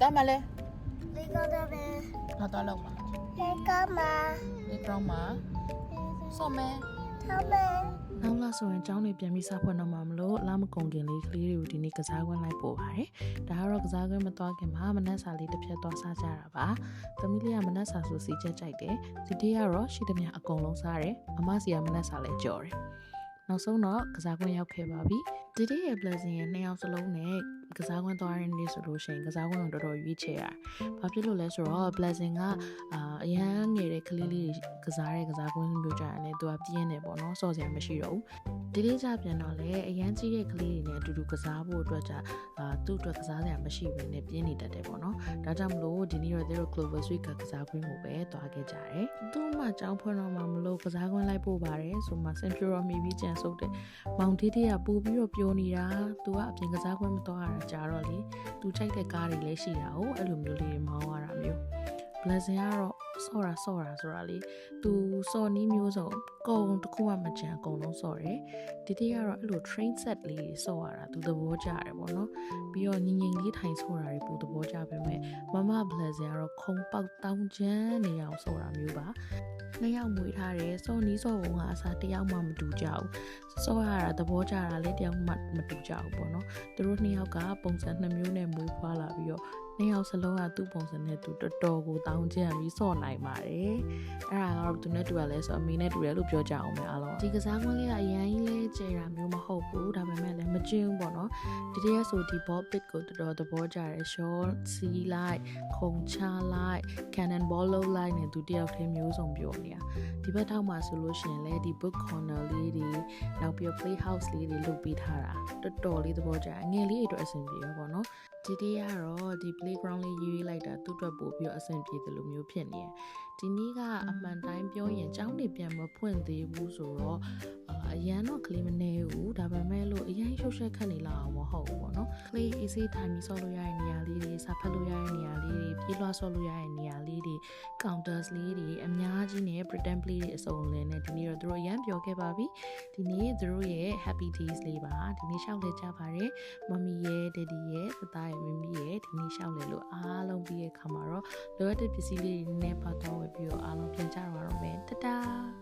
တာမလဲ လေးကောင်းတယ်ပဲ ငါတော့လောက်ပါ လေးကောင်းမှာ ဒီကောင်မှာစော့မဲ ထောင်းမဲ နောက်လာဆိုရင်ကျောင်းတွေပြန်ပြီးစဖွင့်တော့မှာမလို့လာမကုန်ခင်လေးကလေးတွေကိုဒီနေ့ကစားကွင်းလိုက်ပို့ပါတယ်။ဒါကတော့ကစားကွင်းမသွားခင်မှာမနက်စာလေးတစ်ဖြတ်သွားစားကြတာပါ။သမီးလေးကမနက်စာဆိုစီချက်ကြိုက်တယ်။ဒီတေးကတော့ရှိသမျှအကုန်လုံးစားတယ်။အမစီကမနက်စာလည်းကြော်တယ်။နောက်ဆုံးတော့ကစားကွင်းရောက်ခဲ့ပါပြီ။ဒီတေးရဲ့ blessing ရဲ့နှစ်ယောက်စလုံးနဲ့ကစားကွင်းသွားရတဲ့နေ့ဆိုလို့ရှိရင်ကစားကွင်းကိုတော်တော်ရွေးချယ်ရတယ်။ဘာဖြစ်လို့လဲဆိုတော့ blessing ကအရန်ငယ်တဲ့ကလေးလေးကစားတဲ့ကစားကွင်းမျိုးကြရတယ်သူကပြင်းနေပေါ့နော်စော့စရာမရှိတော့ဘူး။ဒီလေးကြပြန်တော့လေအရန်ကြီးတဲ့ကလေးတွေနဲ့အတူတူကစားဖို့အတွက်ကြသူ့အတွက်ကစားစရာမရှိဘဲနဲ့ပြင်းနေတတ်တယ်ပေါ့နော်။ဒါကြောင့်မလို့ဒီနေ့တော့သူတို့ Clover Sweet ကစားကွင်းကိုပဲသွားခဲ့ကြတယ်။သူ့မှာကြောင်းဖွင့်တော့မှမလို့ကစားကွင်းလိုက်ပို့ပါတယ်ဆိုမှစင်ဖြူရောမိပြီးကြံစုပ်တယ်။မောင်တီးတီးကပူပြီးတော့ပြိုနေတာသူကအပြင်ကစားကွင်းမသွားရတာကြာတော့လေသူကြိုက်တဲ့ကားတွေလည်းရှိတာ哦အဲ့လိုမျိုးလေးမောင်းရတာမျိုး blessing ကတော့စော့တာဆိုတာလေသူစော်နီးမျိုးစုံကုံတစ်ခုမှမကြံအကုန်လုံးစော့တယ်ဒီတိကတော့အဲ့လို train set လေးတွေစော့ရတာသူသဘောကျတယ်ပေါ့နော်ပြီးတော့ငိမ့်ငိမ့်လေးထိုင်ဆော့တာတွေပူသဘောကျပေမဲ့မမ blessing ကတော့ခုံပေါက်တောင်းချမ်းနေအောင်စော့တာမျိုးပါနှစ်ယောက်မွေးထားတယ်စော်နီးစော်ဘုံကအစားတစ်ယောက်မှမတူကြဘူးစော့ရတာသဘောကျတာလေတစ်ယောက်မှမတူကြဘူးပေါ့နော်သူတို့နှစ်ယောက်ကပုံစံနှစ်မျိုးနဲ့မွေးဖွားလာပြီးတော့နှစ်ယောက်စလုံးကသူ့ပုံစံနဲ့သူတော်တော်ကိုတောင်းကျမ်းပြီးစော့နိုင်ပါတယ်အဲ့ဒါကတော့သူနဲ့တူရလဲဆိုအမေနဲ့တူတယ်လို့ပြောကြအောင်ပဲအားလုံးဒီကစားကွင်းလေးကအရန်ကြီးလဲကျေတာမျိုးမဟုတ်ဘူးဒါပေမဲ့လည်းမကျင်းဘူးပေါ့နော်ဒီတည်းဆိုဒီ ball pit ကိုတော်တော်သဘောကျတယ် short see like ခုံချလိုက် cannon ball လုံးလိုက်နဲ့သူတယောက်တည်းမျိုးစုံပြောနေတာဒီဘက်ထောက်မှာဆိုလို့ရှိရင်လည်းဒီ book corner လေးတွေနောက်ပြီး play house လေးတွေလုပ်ပေးထားတာတော်တော်လေးသဘောကျအငယ်လေးအတွက်အဆင်ပြေရပေါ့နော်ဒီတည်းကတော့ဒီ playground လေးရွေးလိုက်တာသူ့အတွက်ပို့ပြီးတော့အဆင်ပြေတယ်လို့မျိုးဖြစ်နေတယ်ဒီနေ့ကအမှန်တိုင်းပြောရင်ကျောင်းတွေပြန်မဖွင့်သေးဘူးဆိုတော့အရန်တော့ကလေးမနေဘူးဒါပေမဲ့လို့အရန်ရှုပ်ရှက်ခက်နေလာအောင်မဟုတ်ဘူးပေါ့နော်ကလေး easy time ဆော့လို့ရတဲ့နေရာလေးတွေစာဖတ်လို့ရတဲ့နေရာလေးတွေပြေးလွှားဆော့လို့ရတဲ့နေရာလေးတွေ counters လေးတွေအများကြီးနဲ့ pretend play တွေအစုံလင်းနဲ့ဒီနေ့တော့သူတို့အရန်ပြောခဲ့ပါပြီဒီနေ့သူတို့ရဲ့ happy days လေးပါဒီနေ့ရှောက်လဲကြပါတယ်မမီရဲ့ daddy ရဲ့သသားရဲ့မမီရဲ့ဒီနေ့ရှောက်လဲလို့အားလုံးပြီးရဲ့ခါမှာတော့လိုအပ်တဲ့ပစ္စည်းလေးတွေနဲ့ပတ်သက်ဝယ်ပြီးတော့အားလုံးပြန်ကြတော့မယ်တတား